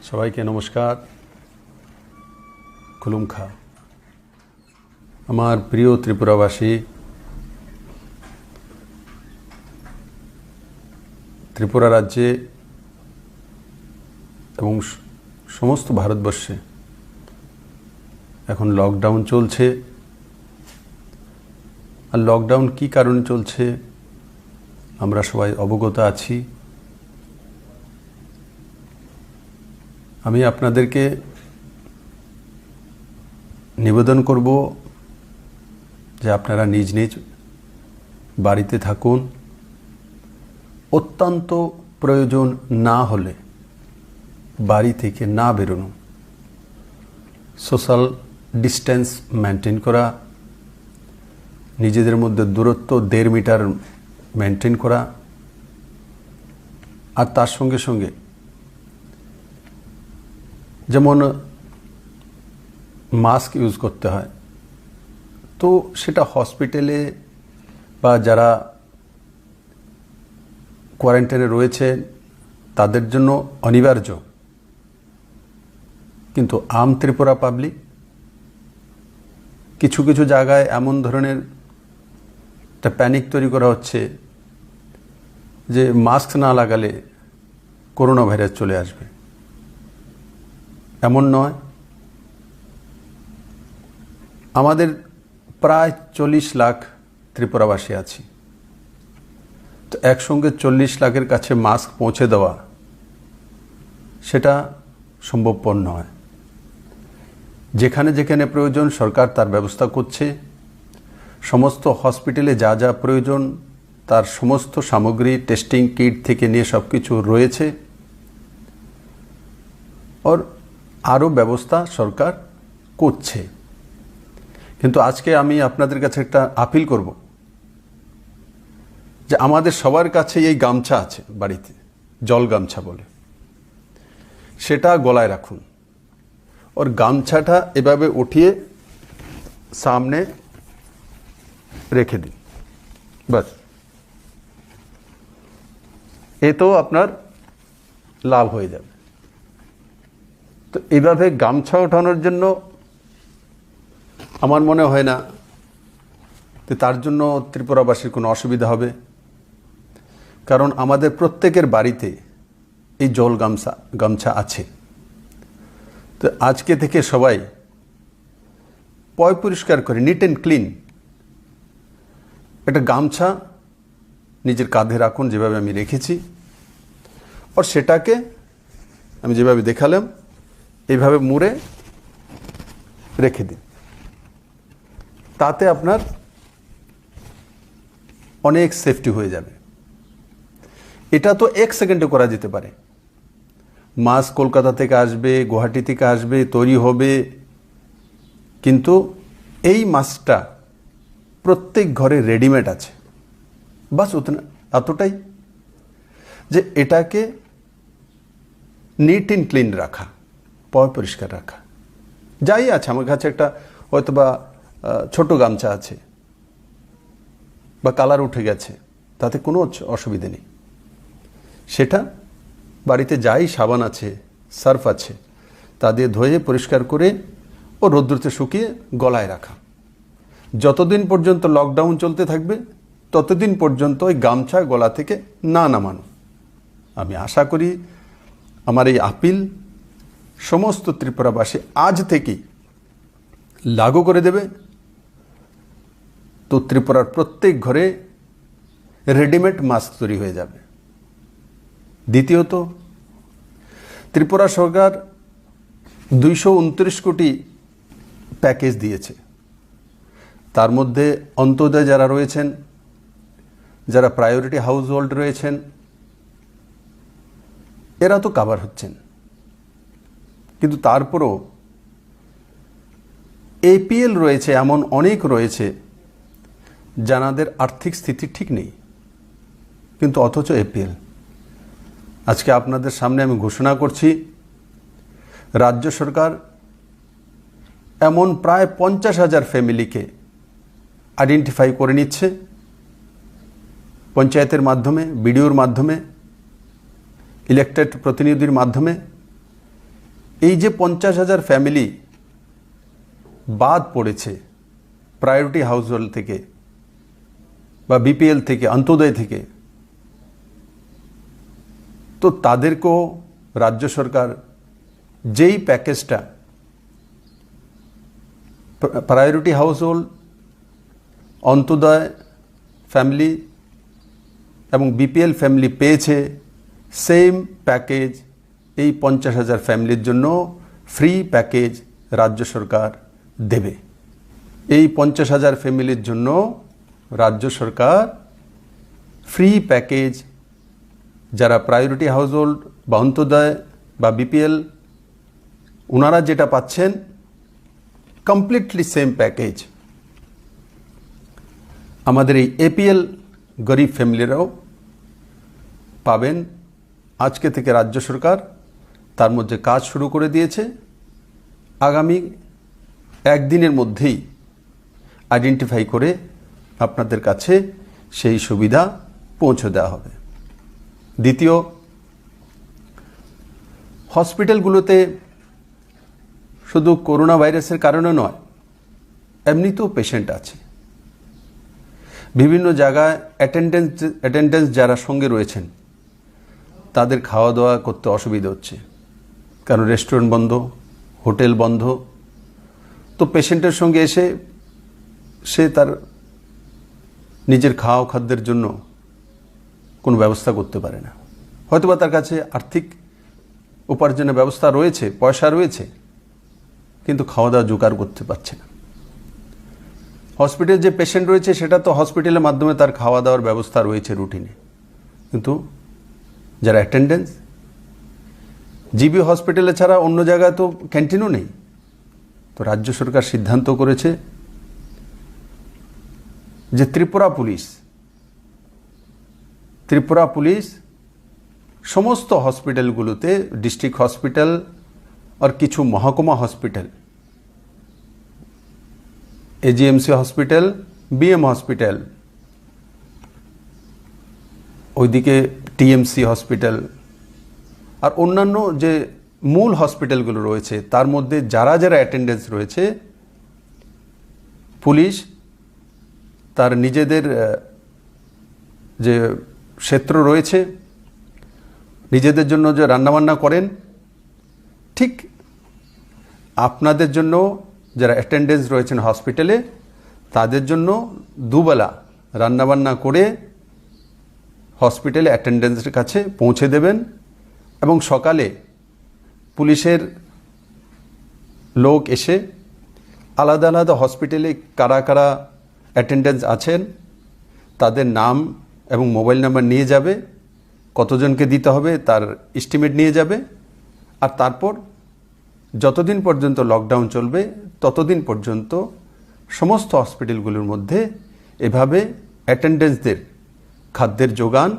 সবাইকে নমস্কার। খুলুমখা। আমার প্রিয় ত্রিপুরাবাসী, ত্রিপুরা রাজ্যে এবং সমস্ত ভারতবর্ষে এখন লকডাউন চলছে। আর লকডাউন কী কারণে চলছে আমরা সবাই অবগত আছি। আমি আপনাদেরকে নিবেদন করব যে আপনারা নিজ নিজ বাড়িতে থাকুন। অত্যন্ত প্রয়োজন না হলে বাড়ি থেকে না বেরোনো, সোশ্যাল ডিস্টেন্স মেনটেন করা, নিজেদের মধ্যে দূরত্ব 1.5 মিটার মেনটেন করা, আর তার সঙ্গে সঙ্গে যেমন মাস্ক ইউজ করতে হয়, তো সেটা হসপিটালে বা যারা কোয়ারেন্টাইনে রয়েছে তাদের জন্য অনিবার্য। কিন্তু আম ত্রিপুরা পাবলিক কিছু কিছু জায়গায় এমন ধরনের একটা প্যানিক তৈরি করা হচ্ছে যে মাস্ক না লাগালে করোনা ভাইরাস চলে আসবে। এমন নয়। আমাদের প্রায় 40 লাখ ত্রিপুরাবাসী আছি, তো একসঙ্গে 40 লাখের কাছে মাস্ক পৌঁছে দেওয়া সেটা সম্ভবপর নয়। যেখানে যেখানে প্রয়োজন সরকার তার ব্যবস্থা করছে। সমস্ত হসপিটালে যা যা প্রয়োজন তার সমস্ত সামগ্রী, টেস্টিং কিট থেকে নিয়ে সব কিছু রয়েছে। আর আরও ব্যবস্থা সরকার করছে। কিন্তু আজকে আমি আপনাদের কাছে একটা আপিল করব যে আমাদের সবার কাছে এই গামছা আছে বাড়িতে, জল গামছা বলে, সেটা গলায় রাখুন। ওর গামছাটা এভাবে উঠিয়ে সামনে রেখে দিন, বাস। এতেও আপনার লাভ হয়ে যাবে। তো এইভাবে গামছা ওঠানোর জন্য আমার মনে হয় না যে তার জন্য ত্রিপুরাবাসীর কোনো অসুবিধা হবে, কারণ আমাদের প্রত্যেকের বাড়িতে এই জল গামছা আছে। তো আজকে থেকে সবাই পরিষ্কার করে নিট অ্যান্ড ক্লিন একটা গামছা নিজের কাঁধে রাখুন, যেভাবে আমি রেখেছি। আর সেটাকে আমি যেভাবে দেখালাম এইভাবে মুড়ে রেখে দিন। তাতে আপনার অনেক সেফটি হয়ে যাবে। এটা তো 1 সেকেন্ডে করা যেতে পারে। মাস্ক কলকাতা থেকে আসবে, গুয়াহাটি থেকে আসবে, তৈরি হবে, কিন্তু এই মাস্কটা প্রত্যেক ঘরে রেডিমেড আছে। বাস এতটাই যে এটাকে নিট অ্যান্ড ক্লিন রাখা, পরিষ্কার রাখা। যাই আছে, আমার কাছে একটা হয়তো বা ছোট গামছা আছে বা কালার উঠে গেছে, তাতে কোনো অসুবিধে নেই। সেটা বাড়িতে যাই সাবান আছে, সার্ফ আছে, তা দিয়ে ধুয়ে পরিষ্কার করে ও রৌদ্রতে শুকিয়ে গলায় রাখা। যতদিন পর্যন্ত লকডাউন চলতে থাকবে ততদিন পর্যন্ত ওই গামছা গলা থেকে না নামানো। আমি আশা করি আমার এই আপিল সমস্ত ত্রিপুরাবাসী আজ থেকেই লাগু করে দেবে। তো ত্রিপুরার প্রত্যেক ঘরে রেডিমেড মাস্ক তৈরি হয়ে যাবে। দ্বিতীয়ত, ত্রিপুরা সরকার 229 কোটি প্যাকেজ দিয়েছে। তার মধ্যে অন্তোদয় যারা রয়েছেন, যারা প্রায়োরিটি হাউস হোল্ড রয়েছেন, এরা তো কাভার হচ্ছেন। কিন্তু তারপরও এপিএল রয়েছে, এমন অনেক রয়েছে যাদের আর্থিক স্থিতি ঠিক নেই, কিন্তু অথচ এপিএল। আজকে আপনাদের সামনে আমি ঘোষণা করছি, রাজ্য সরকার এমন প্রায় 50,000 ফ্যামিলিকে আইডেন্টিফাই করে নিচ্ছে পঞ্চায়েতের মাধ্যমে, বিডিওর মাধ্যমে, ইলেক্টেড প্রতিনিধির মাধ্যমে, এই যে 50,000 ফ্যামিলি বাদ পড়েছে প্রায়োরিটি হাউসহোল্ড থেকে বা বিপিএল থেকে, অন্তোদয় থেকে, তো তাদেরকেও রাজ্য সরকার যেই প্যাকেজটা প্রায়োরিটি হাউসহোল্ড, অন্তোদয় ফ্যামিলি এবং বিপিএল ফ্যামিলি পেয়েছে, সেম প্যাকেজ এই 50,000 ফ্যামিলির জন্য ফ্রি প্যাকেজ রাজ্য সরকার দেবে। এই 50,000 ফ্যামিলির জন্য রাজ্য সরকার ফ্রি প্যাকেজ, যারা প্রায়োরিটি হাউসহোল্ড বা অন্তোদয় বা বিপিএল ওনারা যেটা পাচ্ছেন কমপ্লিটলি সেম প্যাকেজ আমাদের এই এপিএল গরিব ফ্যামিলিরাও পাবেন। আজকে থেকে রাজ্য সরকার তার মধ্যে কাজ শুরু করে দিয়েছে। আগামী একদিনের মধ্যেই আইডেন্টিফাই করে আপনাদের কাছে সেই সুবিধা পৌঁছে দেওয়া হবে। দ্বিতীয়, হসপিটালগুলোতে শুধু করোনা ভাইরাসের কারণে নয়, এমনিতেও পেশেন্ট আছে। বিভিন্ন জায়গায় অ্যাটেন্ডেন্স যারা সঙ্গে রয়েছেন তাদের খাওয়া দাওয়া করতে অসুবিধা হচ্ছে, কারণ রেস্টুরেন্ট বন্ধ, হোটেল বন্ধ। তো পেশেন্টের সঙ্গে এসে সে তার নিজের খাওয়া খাদ্যের জন্য কোনো ব্যবস্থা করতে পারে না। হয়তোবা তার কাছে আর্থিক উপার্জনের ব্যবস্থা রয়েছে, পয়সা রয়েছে, কিন্তু খাওয়া দাওয়া জোগাড় করতে পারছে না। হসপিটালে যে পেশেন্ট রয়েছে সেটা তো হসপিটালের মাধ্যমে তার খাওয়া দাওয়ার ব্যবস্থা রয়েছে রুটিনে, কিন্তু যারা অ্যাটেন্ডেন্স, জিবি হসপিটালে ছাড়া অন্য জায়গায় তো ক্যান্টিনও নেই। তো রাজ্য সরকার সিদ্ধান্ত করেছে যে ত্রিপুরা পুলিশ সমস্ত হসপিটালগুলোতে, ডিস্ট্রিক্ট হসপিটাল আর কিছু মহকুমা hospital, AGMC hospital, BM hospital, ওইদিকে টিএমসি হসপিটাল আর অন্যান্য যে মূল হসপিটালগুলো রয়েছে তার মধ্যে যারা যারা অ্যাটেন্ডেন্স রয়েছে, পুলিশ তার নিজেদের যে ক্ষেত্র রয়েছে, নিজেদের জন্য যে রান্নাবান্না করেন, ঠিক আপনাদের জন্য যারা অ্যাটেন্ডেন্স রয়েছেন হসপিটালে তাদের জন্য দুবেলা রান্নাবান্না করে হসপিটালে অ্যাটেন্ডেন্সের কাছে পৌঁছে দেবেন। এবং সকালে পুলিশের লোক এসে আলাদা আলাদা হসপিটালে কারা কারা অ্যাটেন্ডেন্স আছেন তাদের নাম এবং মোবাইল নাম্বার নিয়ে যাবে, কতজনকে দিতে হবে তার এস্টিমেট নিয়ে যাবে। আর তারপর যতদিন পর্যন্ত লকডাউন চলবে ততদিন পর্যন্ত সমস্ত হসপিটালগুলোর মধ্যে এভাবে অ্যাটেন্ডেন্সদের খাদ্যের যোগান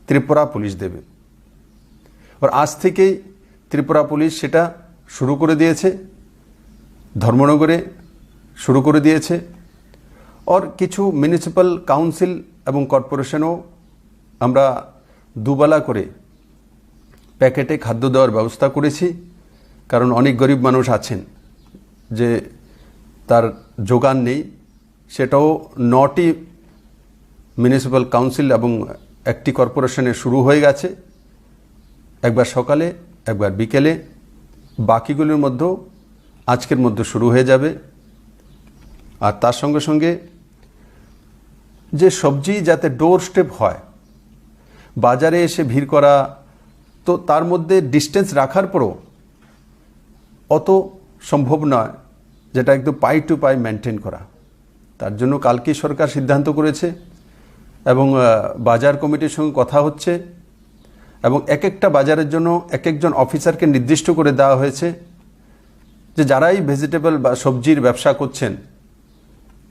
ত্রিপুরা পুলিশ দেবে। আর আজ থেকেই ত্রিপুরা পুলিশ সেটা শুরু করে দিয়েছে, ধর্মনগরে শুরু করে দিয়েছে। আর কিছু মিউনিসিপ্যাল কাউন্সিল এবং কর্পোরেশনও আমরা দুবেলা করে প্যাকেটে খাদ্য দেওয়ার ব্যবস্থা করেছি, কারণ অনেক গরিব মানুষ আছেন যে তার যোগান নেই। সেটাও 9টি মিউনিসিপ্যাল কাউন্সিল এবং একটি কর্পোরেশনে শুরু হয়ে গেছে, একবার সকালে একবার বিকেলে, বাকিগুলোর মধ্যেও আজকের মধ্যে শুরু হয়ে যাবে। আর তার সঙ্গে সঙ্গে যে সবজি যাতে ডোর স্টেপ হয়, বাজারে এসে ভিড় করা, তো তার মধ্যে ডিস্টেন্স রাখার পরও অত সম্ভব নয় যেটা একদম পাই টু পাই মেনটেন করা। তার জন্য কালকেই সরকার সিদ্ধান্ত করেছে এবং বাজার কমিটির সঙ্গে কথা হচ্ছে এবং এক একটা বাজারের জন্য এক একজন অফিসারকে নির্দিষ্ট করে দেওয়া হয়েছে যে যারাই ভেজিটেবল বা সবজির ব্যবসা করছেন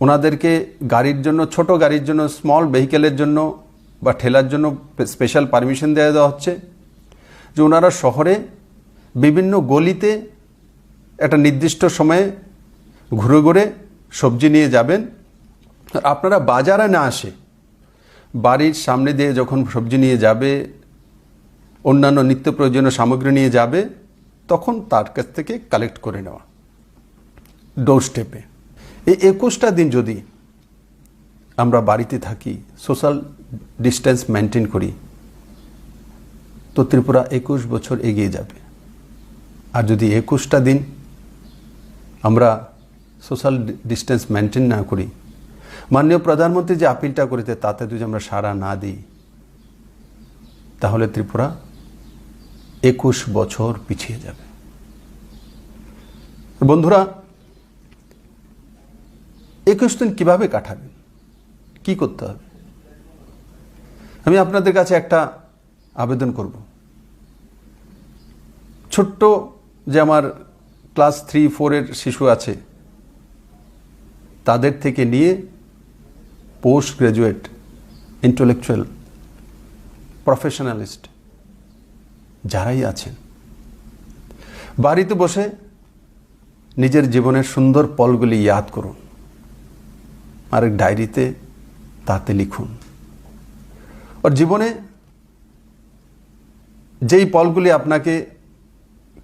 ওনাদেরকে গাড়ির জন্য, ছোট গাড়ির জন্য, স্মল ভেহিকেলের জন্য বা ঠেলার জন্য স্পেশাল পারমিশন দেওয়া হচ্ছে যে ওনারা শহরে বিভিন্ন গলিতে একটা নির্দিষ্ট সময়ে ঘুরে ঘুরে সবজি নিয়ে যাবেন। আপনারা বাজারে না আসে বাড়ির সামনে দিয়ে যখন সবজি নিয়ে যাবে, অন্যান্য নিত্য প্রয়োজনীয় সামগ্রী নিয়ে যাবে, তখন তার কাছ থেকে কালেক্ট করে নেওয়া ডোর স্টেপে। এই 21টা দিন যদি আমরা বাড়িতে থাকি, সোশ্যাল ডিস্টেন্স মেনটেন করি, তো ত্রিপুরা 21 বছর এগিয়ে যাবে। আর যদি 21টা দিন আমরা সোশ্যাল ডিস্টেন্স মেনটেন না করি, মাননীয় প্রধানমন্ত্রী যে আপিলটা করেছে তাতে যদি আমরা সাড়া না দিই, তাহলে ত্রিপুরা 21 বছর পিছিয়ে যাবে। বন্ধুরা, 21 দিন কিভাবে কাটাবেন, কি করতে হবে? আমি আপনাদের কাছে একটা আবেদন করব। ছোট্ট যে আমার ক্লাস 3-4 শিশু আছে, তাদের থেকে নিয়ে পোস্ট গ্রাজুয়েট, ইন্টেলেকচুয়াল, প্রফেশনালিস্ট যারাই আছেন, বাড়িতে বসে নিজের জীবনের সুন্দর পলগুলি ইয়াদ করুন, আর এক ডায়েরিতে তাতে লিখুন। আর জীবনে যেই পলগুলি আপনাকে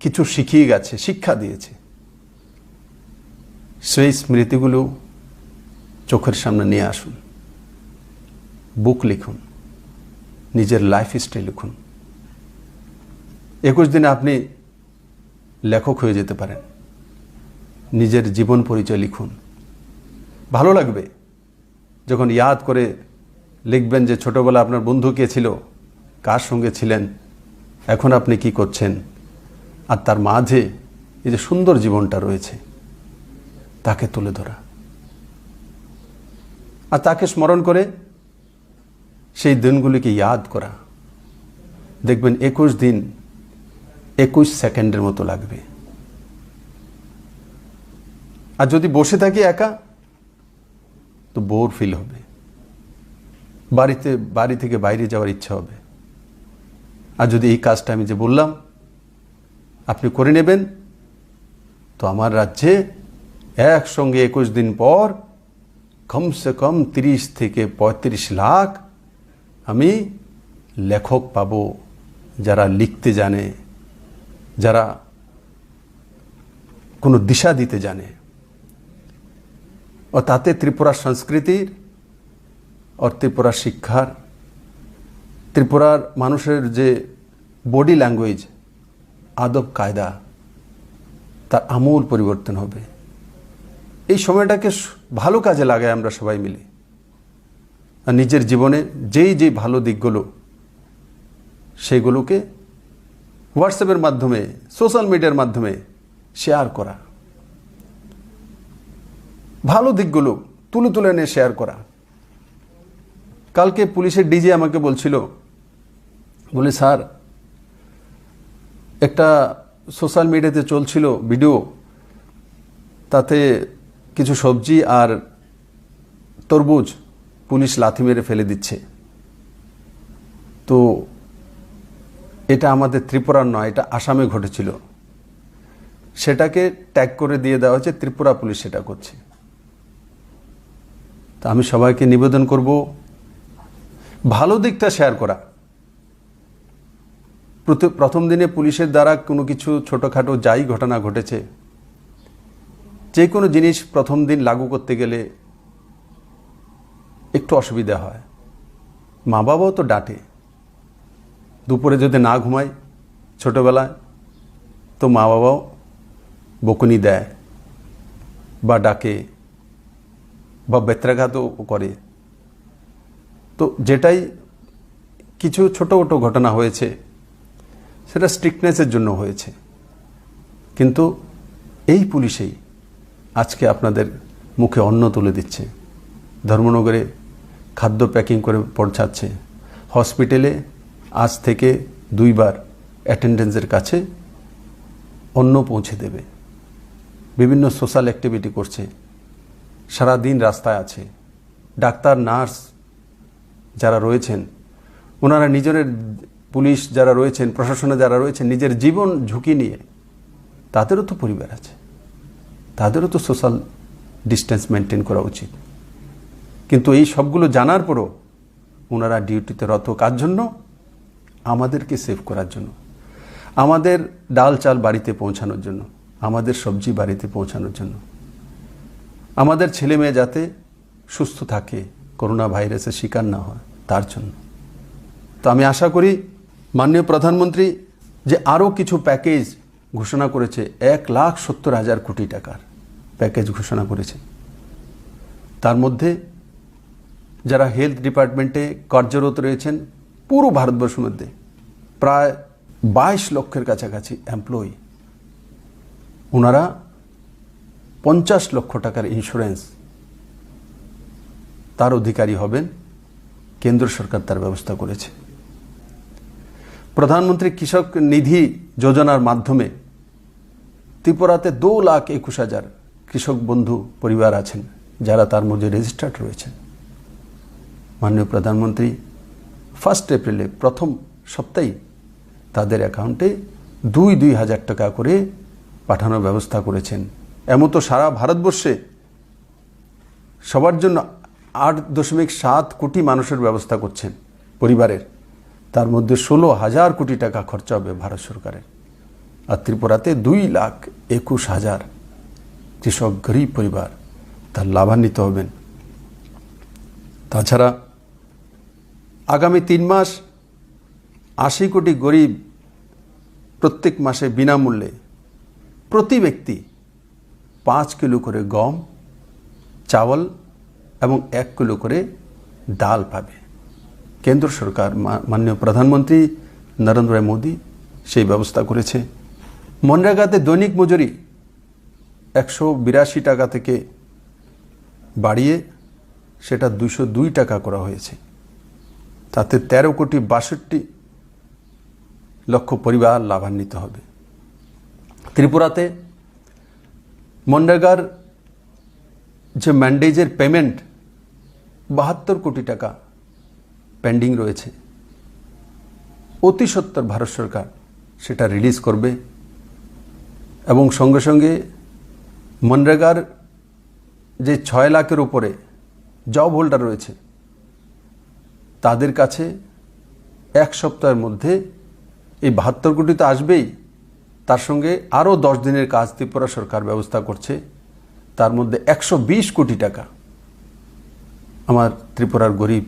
কিছু শিখিয়ে গেছে, শিক্ষা দিয়েছে, সেই স্মৃতিগুলো চোখের সামনে নিয়ে আসুন, বুক লিখুন, নিজের লাইফ স্টাইল লিখুন। 21 দিনে আপনি লেখক হয়ে যেতে পারেন। নিজের জীবন পরিচয় লিখুন। ভালো লাগবে যখন ইয়াদ করে লিখবেন যে ছোটবেলা আপনার বন্ধু কে ছিল, কার সঙ্গে ছিলেন, এখন আপনি কি করছেন, আর তার মাঝে এই যে সুন্দর জীবনটা রয়েছে তাকে তুলে ধরা, আর তাকে স্মরণ করে সেই দিনগুলিকে ইয়াদ করা। দেখবেন 21 দিন 21 সেকেন্ডের মতো লাগবে। আর যদি বসে থাকি একা, তো বোর ফিল হবে, বাড়ি থেকে বাইরে যাওয়ার ইচ্ছা হবে। আর যদি এই কাজটা আমি যে বললাম আপনি করে নেবেন, তো আমার রাজ্যে একসঙ্গে 21 দিন পর কমসে কম 30 থেকে 35 লাখ আমি লেখক পাবো, যারা লিখতে জানে, যারা কোনো দিশা দিতে জানে। ও তাতে ত্রিপুরার সংস্কৃতির, আর ত্রিপুরার শিক্ষার, ত্রিপুরার মানুষের যে বডি ল্যাঙ্গুয়েজ, আদব কায়দা, তার আমূল পরিবর্তন হবে। এই সময়টাকে ভালো কাজে লাগাই আমরা সবাই মিলে, আর নিজের জীবনে যেই ভালো দিকগুলো, সেগুলোকে হোয়াটসঅ্যাপের মাধ্যমে, সোশ্যাল মিডিয়ার মাধ্যমে শেয়ার করা, ভালো দিকগুলো তুলে এনে শেয়ার করা। কালকে পুলিশের ডিজি আমাকে বলছিল, বলে স্যার, একটা সোশ্যাল মিডিয়াতে চলছিল ভিডিও, তাতে কিছু সবজি আর তরমুজ পুলিশ লাথি মেরে ফেলে দিচ্ছে। তো এটা আমাদের ত্রিপুরার নয়, এটা আসামে ঘটেছিল। সেটাকে ট্যাগ করে দিয়ে দেওয়া হয়েছে, ত্রিপুরা পুলিশ সেটা করছে। তা আমি সবাইকে নিবেদন করব, ভালো দিকটা শেয়ার করা। প্রথম দিনে পুলিশের দ্বারা কোনো কিছু ছোটোখাটো যাই ঘটনা ঘটেছে, যে কোনো জিনিস প্রথম দিন লাগু করতে গেলে একটু অসুবিধা হয়। মা বাবাও তো ডাঁটে, দুপুরে যদি না ঘুমায় ছোটোবেলায়, তো মা বাবাও বকুনি দেয় বা ডাকে বা বেত্রাঘাতও করে। তো যেটাই কিছু ছোটো ঘটনা হয়েছে, সেটা স্ট্রিক্টনেসের জন্য হয়েছে। কিন্তু এই পুলিশেই আজকে আপনাদের মুখে অন্ন তুলে দিচ্ছে, ধর্মনগরে খাদ্য প্যাকিং করে পৌঁছাচ্ছে, হসপিটালে আজ থেকে 2 বার অ্যাটেন্ডেন্সের কাছে অন্ন পৌঁছে দেবে, বিভিন্ন সোশ্যাল অ্যাক্টিভিটি করছে, সারাদিন রাস্তায় আছে। ডাক্তার, নার্স যারা রয়েছেন, ওনারা নিজের, পুলিশ যারা রয়েছেন, প্রশাসনে যারা রয়েছেন, নিজের জীবন ঝুঁকি নিয়ে, তাদেরও তো পরিবার আছে, তাদেরও তো সোশ্যাল ডিস্টেন্স মেনটেন করা উচিত। কিন্তু এই সবগুলো জানার পরও ওনারা ডিউটিতে রত, কার জন্য? আমাদেরকে সেভ করার জন্য। আমাদের ডাল চাল বাড়িতে পৌঁছানোর জন্য, আমাদের সবজি বাড়িতে পৌঁছানোর জন্য, আমাদের ছেলে মেয়ে যাতে সুস্থ থাকে, করোনা ভাইরাসের শিকার না হয় তার জন্য। তো আমি আশা করি মাননীয় প্রধানমন্ত্রী যে আরও কিছু প্যাকেজ ঘোষণা করেছে, 1,70,000 কোটি টাকার প্যাকেজ ঘোষণা করেছে, তার মধ্যে যারা হেলথ ডিপার্টমেন্টে কার্যরত রয়েছেন পুরো ভারতবর্ষের মধ্যে প্রায় 22 লক্ষের কাছাকাছি এমপ্লয়ি, ওনারা 50 লক্ষ টাকার ইন্স্যুরেন্স তার অধিকারী হবেন। কেন্দ্র সরকার তার ব্যবস্থা করেছে। প্রধানমন্ত্রী কৃষক নিধি যোজনার মাধ্যমে ত্রিপুরাতে 2,21,000 কৃষক বন্ধু পরিবার আছেন যারা তার মধ্যে রেজিস্টার্ড রয়েছেন। মাননীয় প্রধানমন্ত্রী 1 এপ্রিলে প্রথম সপ্তাহে তাদের অ্যাকাউন্টে 2,000 টাকা করে পাঠানোর ব্যবস্থা করেছেন। এমতো সারা ভারতবর্ষে সবার জন্য 8.7 কোটি মানুষের ব্যবস্থা করছেন পরিবারের, তার মধ্যে 16,000 কোটি টাকা খরচা হবে ভারত সরকারের। আর ত্রিপুরাতে 2,21,000 কৃষক গরিব পরিবার তার লাভান্বিত হবেন। তাছাড়া আগামী 3 মাস 80 কোটি গরিব প্রত্যেক মাসে বিনামূল্যে প্রতি ব্যক্তি 5 কিলো করে গম, চাवल এবং 1 কিলো করে ডাল পাবে। কেন্দ্র সরকার মাননীয় প্রধানমন্ত্রী নরেন্দ্র মোদী সেই ব্যবস্থা করেছে। মনরেগাতে দৈনিক মজুরি 182 টাকা থেকে বাড়িয়ে সেটা 202 টাকা করা হয়েছে। তাতে 13,62 লক্ষ পরিবার লাভান্বিত হবে। ত্রিপুরাতে মনরেগার যে ম্যান্ডেজের পেমেন্ট 72 কোটি টাকা পেন্ডিং রয়েছে, অতি সত্বর ভারত সরকার সেটা রিলিজ করবে এবং সঙ্গে সঙ্গে মনরেগার যে 6 লাখের উপরে জব হোল্ডার রয়েছে তাদের কাছে 1 সপ্তাহের মধ্যে এই 72 কোটি তো আসবেই, তার সঙ্গে আরও 10 দিনের কাজ ত্রিপুরা সরকার ব্যবস্থা করছে। তার মধ্যে 120 কোটি টাকা আমার ত্রিপুরার গরিব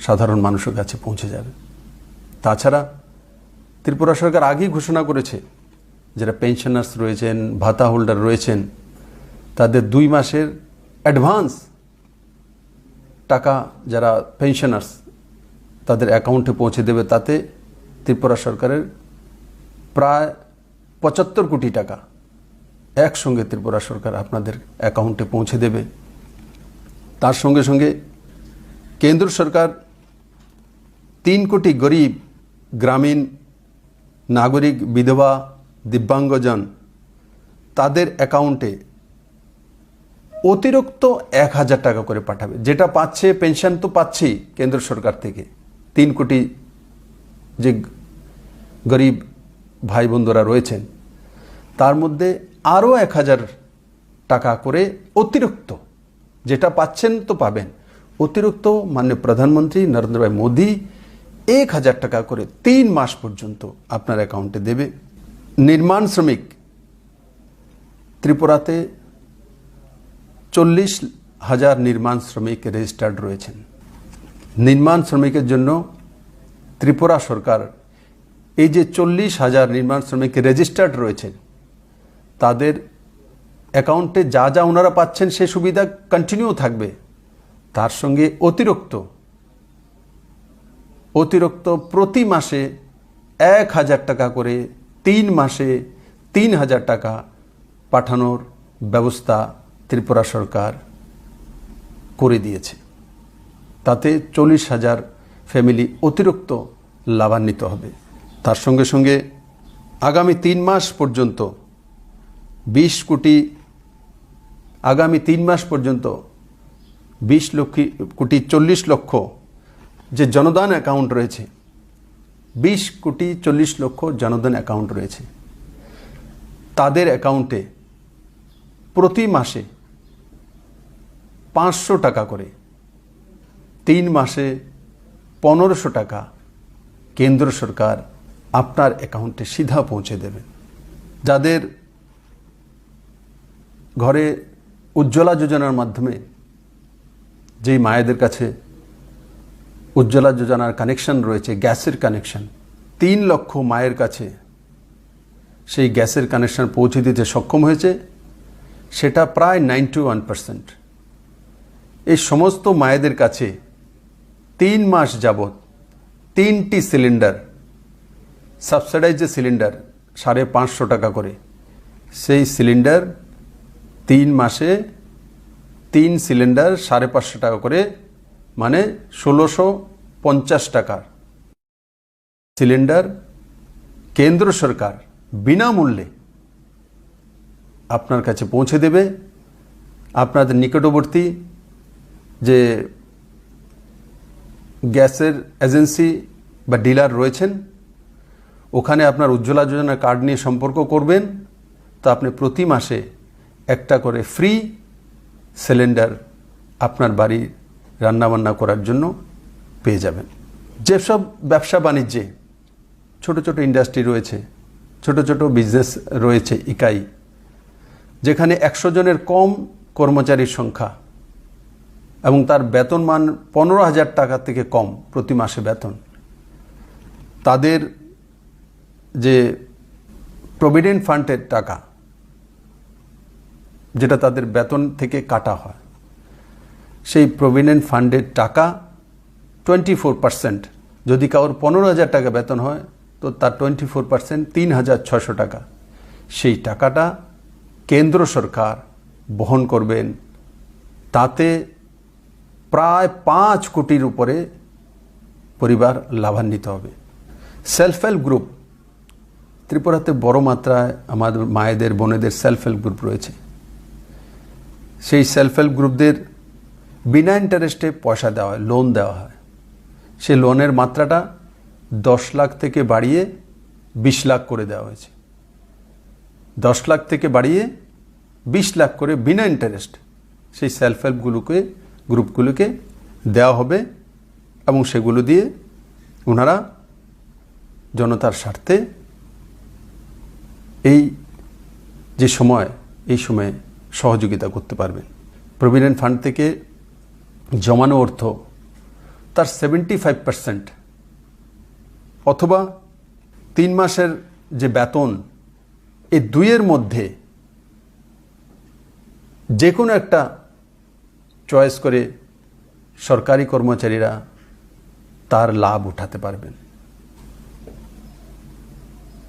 সাধারণ মানুষের কাছে পৌঁছে যাবে। তাছাড়া ত্রিপুরা সরকার আগেই ঘোষণা করেছে যারা পেনশনার্স রয়েছেন, ভাতা হোল্ডার রয়েছেন, তাদের 2 মাসের অ্যাডভান্স টাকা যারা পেনশনার্স তাদের অ্যাকাউন্টে পৌঁছে দেবে। তাতে ত্রিপুরা সরকারের প্রায় 75 কোটি টাকা একসঙ্গে ত্রিপুরা সরকার আপনাদের অ্যাকাউন্টে পৌঁছে দেবে। তার সঙ্গে সঙ্গে কেন্দ্র সরকার 3 কোটি গরিব গ্রামীণ নাগরিক, বিধবা, দিব্যাঙ্গজন তাদের অ্যাকাউন্টে অতিরিক্ত 1,000 টাকা করে পাঠাবে। যেটা পাচ্ছে পেনশন তো পাচ্ছেই কেন্দ্র সরকার থেকে, 3 কোটি যে গরিব ভাই বন্ধুরা রয়েছেন তার মধ্যে আরও 1,000 টাকা করে অতিরিক্ত, যেটা পাচ্ছেন তো পাবেন, অতিরিক্ত মাননীয় প্রধানমন্ত্রী নরেন্দ্র ভাই মোদী 1,000 টাকা করে 3 মাস পর্যন্ত আপনার অ্যাকাউন্টে দেবে। নির্মাণ শ্রমিক ত্রিপুরাতে 40,000 নির্মাণ শ্রমিক রেজিস্টার্ড রয়েছেন। নির্মাণ শ্রমিকের জন্য ত্রিপুরা সরকার এই যে 40,000 নির্মাণ শ্রমিক রেজিস্টার্ড রয়েছেন তাদের অ্যাকাউন্টে যা যা ওনারা পাচ্ছেন সে সুবিধা কন্টিনিউ থাকবে। তার সঙ্গে অতিরিক্ত প্রতি মাসে 1,000 টাকা করে 3 মাসে 3,000 টাকা পাঠানোর ব্যবস্থা ত্রিপুরা সরকার করে দিয়েছে। তাতে 40,000 ফ্যামিলি অতিরিক্ত লাভান্বিত হবে। তার সঙ্গে সঙ্গে আগামী 3 মাস পর্যন্ত 20 কোটি 40 লক্ষ যে জনধন অ্যাকাউন্ট রয়েছে, 20 কোটি 40 লক্ষ জনধন অ্যাকাউন্ট রয়েছে, তাদের অ্যাকাউন্টে প্রতি মাসে 500 টাকা করে, 3 মাসে 1,500 টাকা কেন্দ্র সরকার আপনার অ্যাকাউন্টে সিধা পৌঁছে দেবেন। যাদের ঘরে উজ্জ্বলা যোজনার মাধ্যমে যেই মায়েদের কাছে উজ্জ্বলা যোজনার কানেকশন রয়েছে, গ্যাসের কানেকশন, 3 লক্ষ মায়ের কাছে সেই গ্যাসের কানেকশন পৌঁছে দিতে সক্ষম হয়েছে, সেটা প্রায় 91%। এই সমস্ত মায়েদের কাছে 3 মাস যাবৎ 3টি সিলিন্ডার, সাবসিডাইজ সিলিন্ডার 550 টাকা করে, সেই সিলিন্ডার 3 মাসে 3 সিলিন্ডার 550 টাকা করে, মানে 1650 টাকার সিলিন্ডার কেন্দ্র সরকার বিনামূল্যে আপনার কাছে পৌঁছে দেবে। আপনাদের নিকটবর্তী যে গ্যাসের এজেন্সি বা ডিলার রয়েছেন, ওখানে আপনার উজ্জ্বলা যোজনার কার্ড নিয়ে সম্পর্ক করবেন, তো আপনি প্রতি মাসে একটা করে ফ্রি সিলিন্ডার আপনার বাড়ি রান্নাবান্না করার জন্য পেয়ে যাবেন। যেসব ব্যবসা বাণিজ্যে ছোট ছোট ইন্ডাস্ট্রি রয়েছে, ছোট ছোট বিজনেস রয়েছে, ইকাই, যেখানে 100 জনের কম কর্মচারীর সংখ্যা এবং তার বেতন মান 15,000 টাকা থেকে কম প্রতি মাসে বেতন, তাদের যে প্রভিডেন্ট ফান্ডের টাকা, যেটা তাদের বেতন থেকে কাটা হয়, সেই প্রভিডেন্ট ফান্ডের টাকা 24%, যদি কারোর 15,000 টাকা বেতন হয় তো তার 24% 3,600 টাকা, সেই টাকাটা কেন্দ্র সরকার বহন করবেন। তাতে প্রায় 5 কোটির উপরে পরিবার লাভান্বিত হবে। সেলফ হেল্প গ্রুপ, ত্রিপুরাতে বড় মাত্রায় আমাদের মায়েদের বোনেদের সেলফ হেল্প গ্রুপ রয়েছে। সেই সেলফ হেল্প গ্রুপদের বিনা ইন্টারেস্টে পয়সা দেওয়া হয়, লোন দেওয়া হয়। সেই লোনের মাত্রাটা 10 লাখ থেকে বাড়িয়ে 20 লাখ করে দেওয়া হয়েছে। 10 লাখ থেকে বাড়িয়ে 20 লাখ করে বিনা ইন্টারেস্ট সেই সেলফ হেল্প গ্রুপগুলোকে দেওয়া হবে, এবং সেগুলো দিয়ে ওনারা জনতার স্বার্থে এই সময়ে সহযোগিতা করতে পারবেন। প্রভিডেন্ট ফান্ড থেকে জমানো অর্থ তার 75% অথবা 3 মাসের যে বেতন, এই দুইয়ের মধ্যে যে কোনো একটা চয়েস করে সরকারি কর্মচারীরা তার লাভ উঠাতে পারবেন।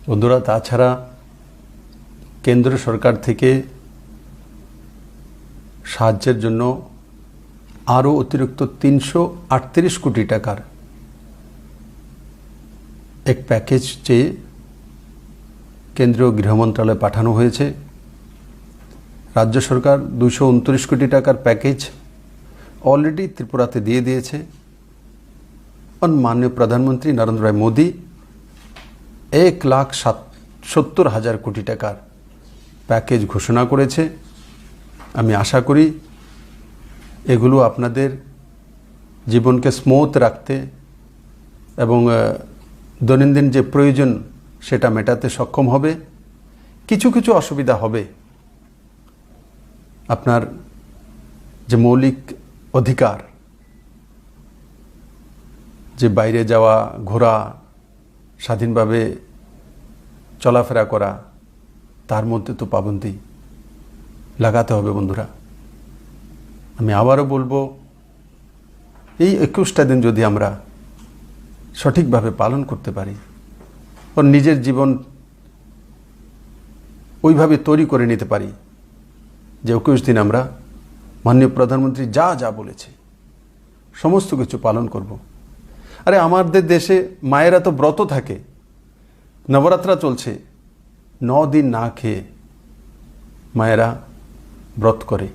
বন্ধুরা, তাছাড়া কেন্দ্র সরকার থেকে সাহায্যের জন্য আরও অতিরিক্ত 338 কোটি টাকার এক প্যাকেজ চেয়ে কেন্দ্রীয় গৃহ মন্ত্রণালয়ে পাঠানো হয়েছে। রাজ্য সরকার 229 কোটি টাকার প্যাকেজ অলরেডি ত্রিপুরাতে দিয়ে দিয়েছে। মাননীয় প্রধানমন্ত্রী নরেন্দ্র ভাই মোদী 1,70,000 কোটি টাকার প্যাকেজ ঘোষণা করেছে। আমি আশা করি এগুলো আপনাদের জীবনকে স্মুথ রাখতে এবং দৈনন্দিন যে প্রয়োজন সেটা মেটাতে সক্ষম হবে। কিছু কিছু অসুবিধা হবে, আপনার যে মৌলিক অধিকার, যে বাইরে যাওয়া, ঘোরা, স্বাধীনভাবে চলাফেরা করা, তার মধ্যে তো পাবন্দি লাগাতে হবে। বন্ধুরা, আমি আবারও বলবো, এই 21টা দিন যদি আমরা সঠিকভাবে পালন করতে পারি, ওর নিজের জীবন ওইভাবে তৈরি করে নিতে পারি যে 21 দিন আমরা মাননীয় প্রধানমন্ত্রী যা যা বলেছে সমস্ত কিছু পালন করব। আরে আমাদের দেশে মায়েরা তো ব্রত থাকে, নবরাত্রা চলছে, 9 দিন না খেয়ে মায়েরা ব্রত করে।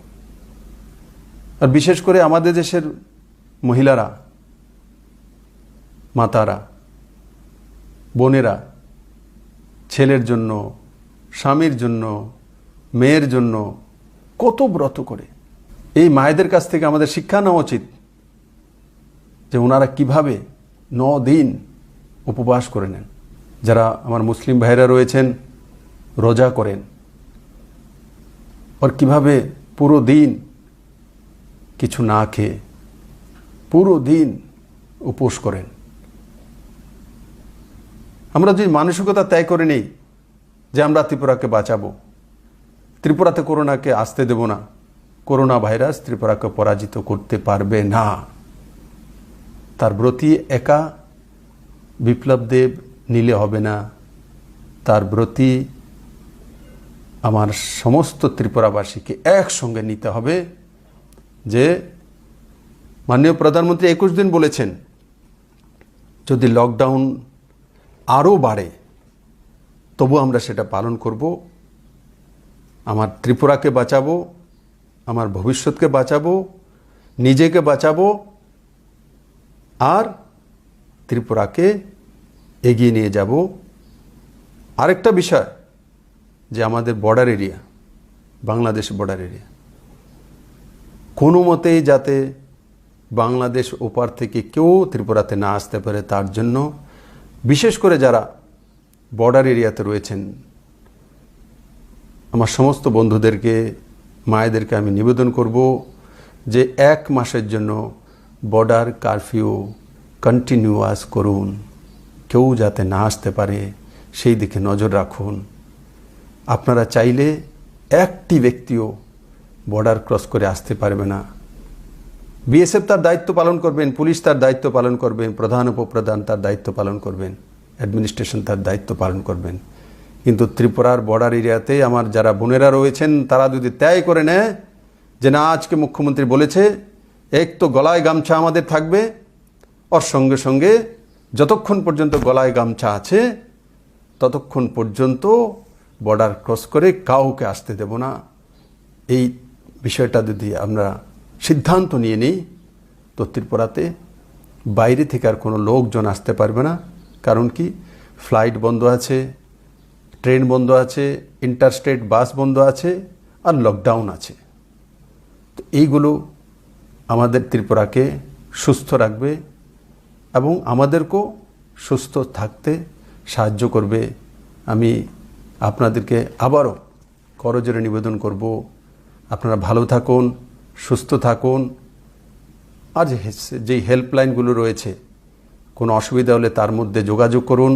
আর বিশেষ করে আমাদের দেশের মহিলারা, মাতারা, বোনেরা ছেলের জন্য, স্বামীর জন্য, মেয়ের জন্য কত ব্রত করে। এই মায়েদের কাছ থেকে আমাদের শিক্ষা নেওয়া উচিত যে ওনারা কিভাবে 9 দিন উপবাস করে নেন, যারা আমার মুসলিম ভাইরা রয়েছেন রোজা করেন, আর কিভাবে পুরো দিন কিছু না খেয়ে পুরো দিন উপোস করেন। আমরা যদি মানসিকতা ত্যাগ করে নেই যে আমরা ত্রিপুরাকে বাঁচাবো, ত্রিপুরাতে করোনাকে আসতে দেব না, করোনা ভাইরাস ত্রিপুরাকে পরাজিত করতে পারবে না, তার ব্রতী একা বিপ্লব দেব নিলে হবে না, তার ব্রতী আমার সমস্ত ত্রিপুরাবাসীকে একসঙ্গে নিতে হবে। যে মাননীয় প্রধানমন্ত্রী 21 দিন বলেছেন, যদি লকডাউন আরও বাড়ে তবু আমরা সেটা পালন করব। আমার ত্রিপুরাকে বাঁচাবো, আমার ভবিষ্যৎকে বাঁচাবো, নিজেকে বাঁচাবো, আর ত্রিপুরাকে এগিয়ে নিয়ে যাব। আরেকটা বিষয় যে আমাদের border area, Bangladesh border area, কোনো মতেই যাতে বাংলাদেশ ওপার থেকে কেউ ত্রিপুরাতে না আসতে পারে, তার জন্য বিশেষ করে যারা বর্ডার এরিয়াতে রয়েছেন আমার সমস্ত বন্ধুদেরকে, মায়েদেরকে আমি নিবেদন করব যে 1 মাসের জন্য বর্ডার কারফিউ কন্টিনিউয়াস করুন, কেউ যাতে না আসতে পারে সেই দিকে নজর রাখুন। আপনারা চাইলে একটি ব্যক্তিও বর্ডার ক্রস করে আসতে পারবে না। বিএসএফ তার দায়িত্ব পালন করবেন, পুলিশ তার দায়িত্ব পালন করবেন, প্রধান উপপ্রধান তার দায়িত্ব পালন করবেন, অ্যাডমিনিস্ট্রেশন তার দায়িত্ব পালন করবেন। কিন্তু ত্রিপুরার বর্ডার এরিয়াতে আমার যারা বোনেরা রয়েছেন তারা যদি ত্যাগ করে নেয় যে না, আজকে মুখ্যমন্ত্রী বলেছে এক তো গলায় গামছা আমাদের থাকবে, ওর সঙ্গে সঙ্গে যতক্ষণ পর্যন্ত গলায় গামছা আছে ততক্ষণ পর্যন্ত বর্ডার ক্রস করে কাউকে আসতে দেব না, এই বিষয়টা যদি আমরা সিদ্ধান্ত নিয়ে নিই তো ত্রিপুরাতে বাইরে থেকে আর কোনো লোকজন আসতে পারবে না। কারণ কি, ফ্লাইট বন্ধ আছে, ট্রেন বন্ধ আছে, ইন্টারস্টেট বাস বন্ধ আছে, আর লকডাউন আছে। তো এইগুলো আমাদের ত্রিপুরাকে সুস্থ রাখবে এবং আমাদেরকেও সুস্থ থাকতে সাহায্য করবে। আমি আপনাদেরকে আবারও করজোড়ে নিবেদন করব, আপনারা ভালো থাকুন, সুস্থ থাকুন। আর যেই হেল্পলাইনগুলো রয়েছে কোনো অসুবিধা হলে তার মধ্যে যোগাযোগ করুন।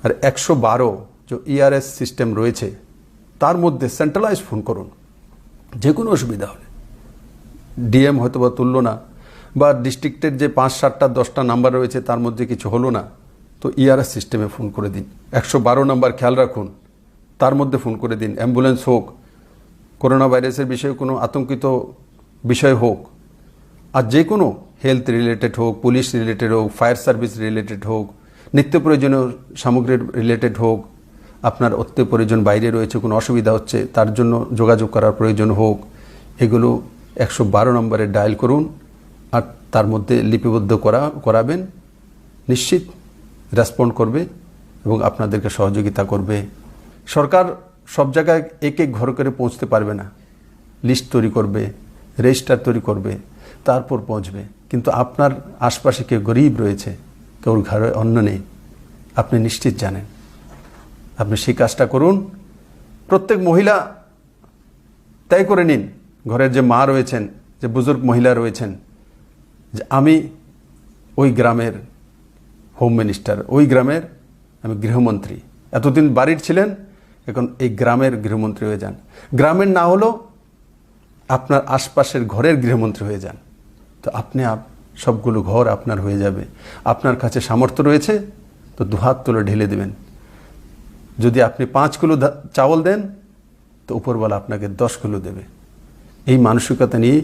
আর 112 যে ERS সিস্টেম রয়েছে তার মধ্যে সেন্ট্রালাইজ ফোন করুন যে কোনো অসুবিধা হলে। ডিএম হয়তো বা তুললো না, বা ডিস্ট্রিক্টের যে 5, 7টা 10টা নাম্বার রয়েছে তার মধ্যে কিছু হলো না, তো ERS সিস্টেমে ফোন করে দিন। 112 নাম্বার খেয়াল রাখুন, তার মধ্যে ফোন করে দিন। অ্যাম্বুলেন্স হোক, করোনা ভাইরাসের বিষয়ে কোনো আতঙ্কিত বিষয় হোক, আর যে কোনো হেলথ রিলেটেড হোক, পুলিশ রিলেটেড হোক, ফায়ার সার্ভিস রিলেটেড হোক, নিত্য প্রয়োজনীয় সামগ্রীর রিলেটেড হোক, আপনার অত্যন্ত প্রয়োজন বাইরে রয়েছে, কোনো অসুবিধা হচ্ছে তার জন্য যোগাযোগ করার প্রয়োজন হোক, এগুলো 112 নম্বরে ডায়াল করুন আর তার মধ্যে লিপিবদ্ধ করাবেন। নিশ্চিত রেসপন্ড করবে এবং আপনাদেরকে সহযোগিতা করবে। সরকার সব জায়গায় এক এক ঘর করে পৌঁছতে পারবে না, লিস্ট তৈরি করবে, রেজিস্টার তৈরি করবে, তারপর পৌঁছবে। কিন্তু আপনার আশপাশে কেউ গরিব রয়েছে, কেউ ঘরে অন্ন নেই, আপনি নিশ্চিত জানেন, আপনি সেই কাজটা করুন। প্রত্যেক মহিলা তাই করে নিন, ঘরের যে মা রয়েছেন, যে বুজুর্গ মহিলা রয়েছেন, যে আমি ওই গ্রামের হোম মিনিস্টার, ওই গ্রামের আমি গৃহমন্ত্রী, এতদিন বাড়ির ছিলেন, এখন এই গ্রামের গৃহমন্ত্রী হয়ে যান। গ্রামের না হলেও আপনার আশপাশের ঘরের গৃহমন্ত্রী হয়ে যান, তো আপনি সবগুলো ঘর আপনার হয়ে যাবে। আপনার কাছে সামর্থ্য রয়েছে তো দুহাত তুলে ঢেলে দেবেন। যদি আপনি 5 কিলো চাউল দেন তো উপরওয়ালা আপনাকে 10 কিলো দেবে। এই মানসিকতা নিয়ে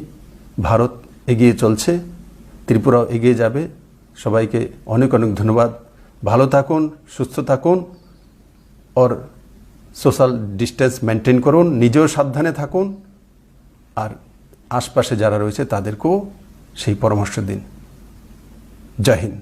ভারত এগিয়ে চলছে, ত্রিপুরাও এগিয়ে যাবে। সবাইকে অনেক অনেক ধন্যবাদ। ভালো থাকুন, সুস্থ থাকুন, और সোশ্যাল ডিস্টেন্স মেনটেন করুন, নিজেও সাবধানে থাকুন, আর আশপাশে যারা রয়েছে তাদেরকেও সেই পরামর্শ দিন। জয় হিন্দ।